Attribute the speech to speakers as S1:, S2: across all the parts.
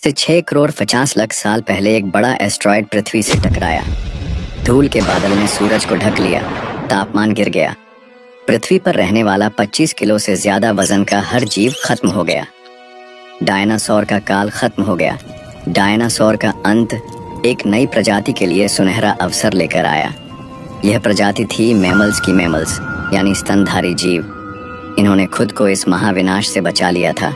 S1: से 6 करोड़ 50 लाख साल पहले एक बड़ा एस्ट्रॉयड पृथ्वी से टकराया। धूल के बादल ने सूरज को ढक लिया, तापमान गिर गया। पृथ्वी पर रहने वाला 25 किलो से ज्यादा वजन का हर जीव खत्म हो गया। डायनासोर का काल खत्म हो गया। डायनासोर का अंत एक नई प्रजाति के लिए सुनहरा अवसर लेकर आया। यह प्रजाति थी मैमल्स की मैमल्स, यानी स्तनधारी जीव। इन्होंने खुद को इस महाविनाश से बचा लिया था।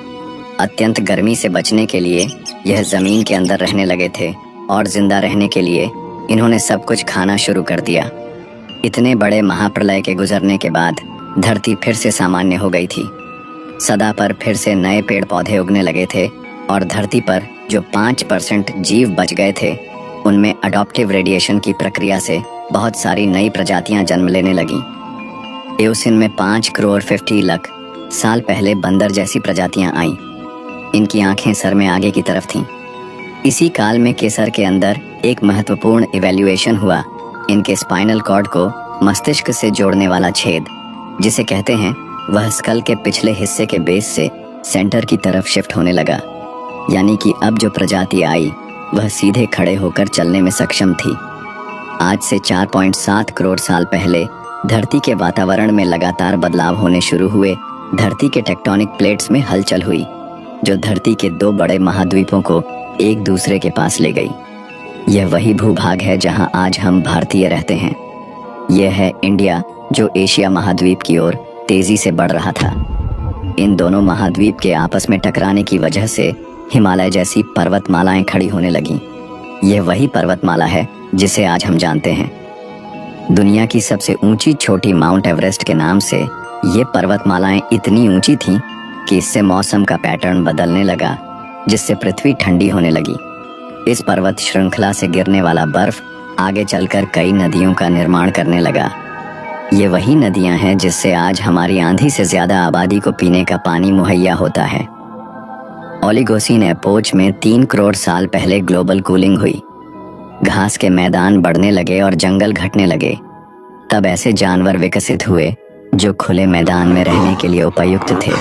S1: अत्यंत गर्मी से बचने के लिए यह जमीन के अंदर रहने लगे थे और जिंदा रहने के लिए इन्होंने सब कुछ खाना शुरू कर दिया। इतने बड़े महाप्रलय के गुजरने के बाद धरती फिर से सामान्य हो गई थी। सदा पर फिर से नए पेड़ पौधे उगने लगे थे और धरती पर जो 5% जीव बच गए थे उनमें अडॉप्टिव रेडिएशन की प्रक्रिया से बहुत सारी नई प्रजातियां जन्म लेने लगीं। एओसिन में 5 करोड़ 50 लाख साल पहले बंदर जैसी प्रजातियां आईं। इनकी आंखें सर में आगे की तरफ थीं। इसी काल में केसर के अंदर एक महत्वपूर्ण इवैल्यूएशन हुआ। इनके स्पाइनल कॉर्ड को मस्तिष्क से जोड़ने वाला छेद, जिसे कहते हैं, वह स्कल के पिछले हिस्से के बेस से सेंटर की तरफ शिफ्ट होने लगा। यानी कि अब जो प्रजाति आई वह सीधे खड़े होकर चलने में सक्षम थी। आज से 4.7 करोड़ साल पहले धरती के वातावरण में लगातार बदलाव होने शुरू हुए। धरती के टेक्टोनिक प्लेट्स में हलचल हुई, जो धरती के 2 बड़े महाद्वीपों को एक दूसरे के पास ले गई। यह वही भूभाग है जहां आज हम भारतीय रहते हैं। यह है इंडिया, जो एशिया महाद्वीप की ओर तेजी से बढ़ रहा था। इन दोनों महाद्वीप के आपस में टकराने की वजह से हिमालय जैसी पर्वतमालाएं खड़ी होने लगीं। यह वही पर्वतमाला है जिसे आज हम जानते हैं। दुनिया की सबसे ऊंची चोटी माउंट एवरेस्ट के नाम से ये पर्वतमालाएं इतनी ऊंची थीं कि इससे मौसम का पैटर्न बदलने लगा, जिससे पृथ्वी ठंडी होने लगी। इस पर्वत श्रृंखला से गिरने वाला बर्फ आगे चलकर कई नदियों का निर्माण करने लगा। ये वही नदियां हैं जिससे आज हमारी आंधी से ज्यादा आबादी को पीने का पानी मुहैया होता है। ओलिगोसीन एपोच में 3 करोड़ साल पहले ग्लोबल कूलिंग हुई। घास के मैदान बढ़ने लगे और जंगल घटने लगे। तब ऐसे जानवर विकसित हुए जो खुले मैदान में रहने के लिए उपयुक्त थे,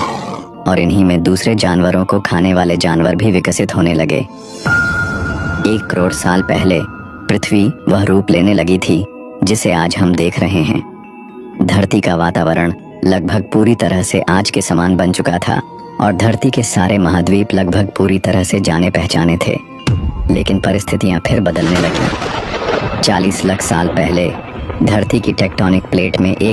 S1: और इन्हीं में दूसरे जानवरों को खाने वाले जानवर भी विकसित होने लगे। 1 करोड़ साल पहले पृथ्वी वह रूप लेने लगी थी जिसे आज हम देख रहे हैं। धरती का वातावरण लगभग पूरी तरह से आज के समान बन चुका था और धरती के सारे महाद्वीप लगभग पूरी तरह से जाने पहचाने थे। लेकिन परिस्थितियां फिर बदलने लगीं। 40 लाख साल पहले धरती की टेक्टोनिक प्लेट में एक